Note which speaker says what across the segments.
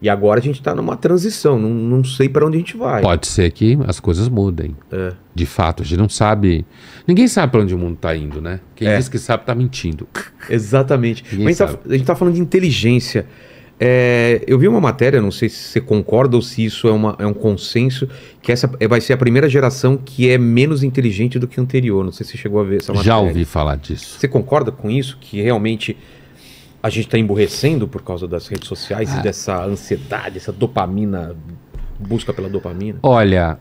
Speaker 1: E agora a gente está numa transição, não sei para onde a gente vai.
Speaker 2: Pode ser que as coisas mudem. De fato, a gente não sabe. Ninguém sabe para onde o mundo está indo, né? Quem diz que sabe está mentindo.
Speaker 1: Exatamente. Mas a gente tá falando de inteligência. Eu vi uma matéria, não sei se você concorda ou se isso é um consenso, que essa vai ser a primeira geração que é menos inteligente do que a anterior. Não sei se você chegou a ver essa matéria.
Speaker 2: Já ouvi falar disso.
Speaker 1: Você concorda com isso? Que realmente a gente está emburrecendo por causa das redes sociais e dessa ansiedade, essa dopamina, busca pela dopamina?
Speaker 2: Olha,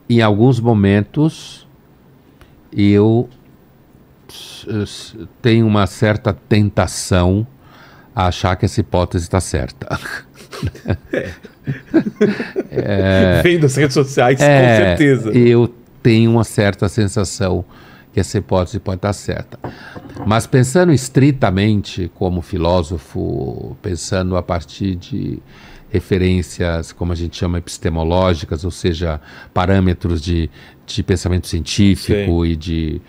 Speaker 2: em alguns momentos eu tenho uma certa tentação a achar que essa hipótese está certa.
Speaker 1: Vem das redes sociais, com certeza.
Speaker 2: Eu tenho uma certa sensação que essa hipótese pode estar certa. Mas pensando estritamente como filósofo, pensando a partir de referências, como a gente chama, epistemológicas, ou seja, parâmetros de pensamento científico e de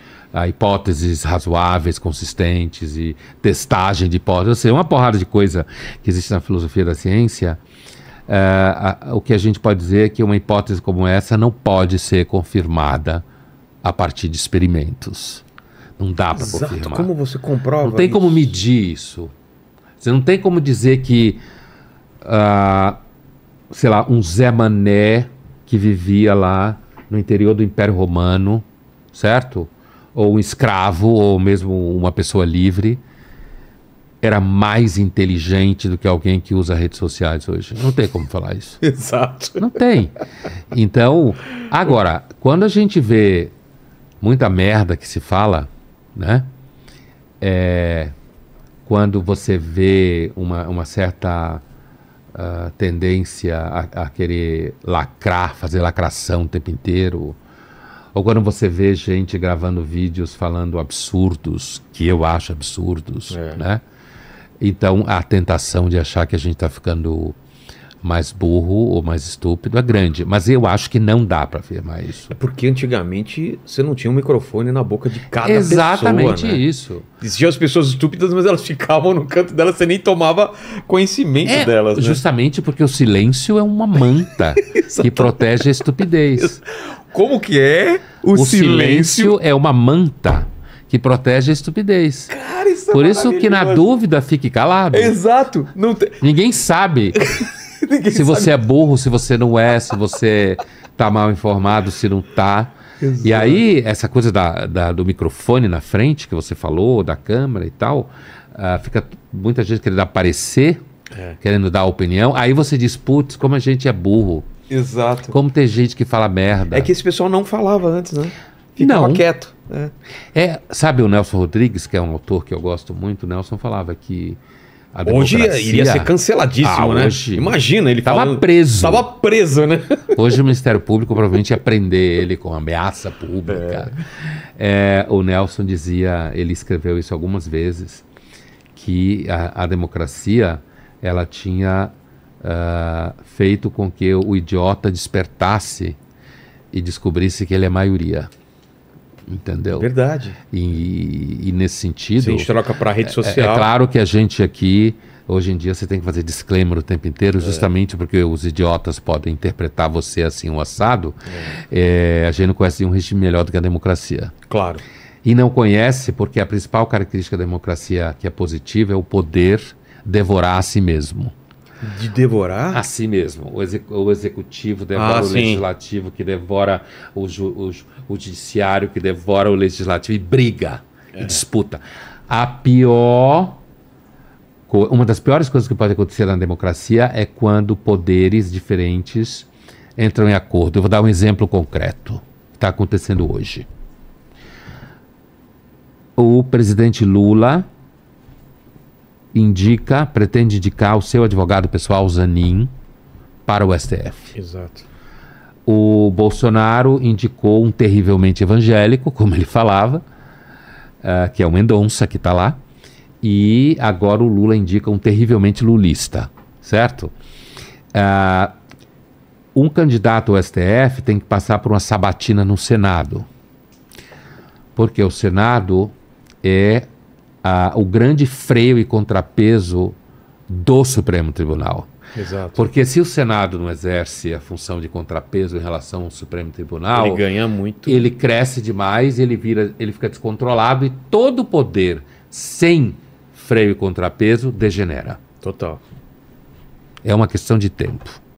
Speaker 2: hipóteses razoáveis, consistentes e testagem de hipóteses, ou seja, uma porrada de coisa que existe na filosofia da ciência, o que a gente pode dizer é que uma hipótese como essa não pode ser confirmada a partir de experimentos. Não dá para confirmar.
Speaker 1: Como você comprova?
Speaker 2: Não tem como medir isso. Você não tem como dizer que, sei lá, um Zé Mané que vivia lá no interior do Império Romano, certo? Ou um escravo, ou mesmo uma pessoa livre, era mais inteligente do que alguém que usa redes sociais hoje. Não tem como falar isso.
Speaker 1: Exato.
Speaker 2: Não tem. Então, agora, quando a gente vê muita merda que se fala, né? Quando você vê uma certa tendência a querer lacrar, fazer lacração o tempo inteiro, ou quando você vê gente gravando vídeos falando absurdos, que eu acho absurdos, né? Então a tentação de achar que a gente está ficando mais burro ou mais estúpido é grande. Mas eu acho que não dá para afirmar isso.
Speaker 1: É porque antigamente você não tinha um microfone na boca de cada
Speaker 2: Exatamente
Speaker 1: pessoa, né?
Speaker 2: isso.
Speaker 1: Existiam as pessoas estúpidas, mas elas ficavam no canto delas, você nem tomava conhecimento delas, né?
Speaker 2: Justamente porque o silêncio é uma manta que protege a estupidez.
Speaker 1: Como que é? O
Speaker 2: silêncio é uma manta que protege a estupidez.
Speaker 1: Cara, isso
Speaker 2: Por isso que na dúvida fique calado.
Speaker 1: Exato. Não tem...
Speaker 2: Ninguém sabe se você é burro, se você não é, se você tá mal informado, se não tá.
Speaker 1: Exato.
Speaker 2: E aí, essa coisa do microfone na frente, que você falou, da câmera e tal, fica muita gente querendo aparecer, querendo dar opinião. Aí você diz, putz, como a gente é burro.
Speaker 1: Exato.
Speaker 2: Como tem gente que fala merda.
Speaker 1: É que esse pessoal não falava antes, né? Ficava quieto.
Speaker 2: Sabe o Nelson Rodrigues, que é um autor que eu gosto muito, o Nelson falava que a
Speaker 1: hoje
Speaker 2: democracia...
Speaker 1: iria ser canceladíssimo, né?
Speaker 2: Hoje...
Speaker 1: Imagina ele
Speaker 2: Tava
Speaker 1: falando...
Speaker 2: preso.
Speaker 1: Tava preso, né?
Speaker 2: Hoje o Ministério Público provavelmente ia prender ele com ameaça pública. O Nelson dizia, ele escreveu isso algumas vezes, que a democracia, ela tinha feito com que o idiota despertasse e descobrisse que ele é maioria. Entendeu?
Speaker 1: Verdade.
Speaker 2: E nesse sentido...
Speaker 1: Se a gente troca para a rede social...
Speaker 2: É claro que a gente aqui, hoje em dia, você tem que fazer disclaimer o tempo inteiro, justamente porque os idiotas podem interpretar você assim, um assado. A gente não conhece nenhum regime melhor do que a democracia.
Speaker 1: Claro.
Speaker 2: E não conhece porque a principal característica da democracia que é positiva é o poder devorar a si mesmo.
Speaker 1: De devorar?
Speaker 2: A si mesmo. O executivo devora o legislativo, que devora o judiciário, que devora o legislativo e briga, e disputa. Uma das piores coisas que pode acontecer na democracia é quando poderes diferentes entram em acordo. Eu vou dar um exemplo concreto que está acontecendo hoje. O presidente Lula pretende indicar o seu advogado pessoal, Zanin, para o STF.
Speaker 1: Exato.
Speaker 2: O Bolsonaro indicou um terrivelmente evangélico, como ele falava, que é o Mendonça, que está lá, e agora o Lula indica um terrivelmente lulista, certo? Um candidato ao STF tem que passar por uma sabatina no Senado, porque o Senado é o grande freio e contrapeso do Supremo Tribunal.
Speaker 1: Exato.
Speaker 2: Porque se o Senado não exerce a função de contrapeso em relação ao Supremo Tribunal,
Speaker 1: ele ganha muito.
Speaker 2: Ele cresce demais, ele fica descontrolado e todo poder sem freio e contrapeso degenera.
Speaker 1: Total.
Speaker 2: É uma questão de tempo.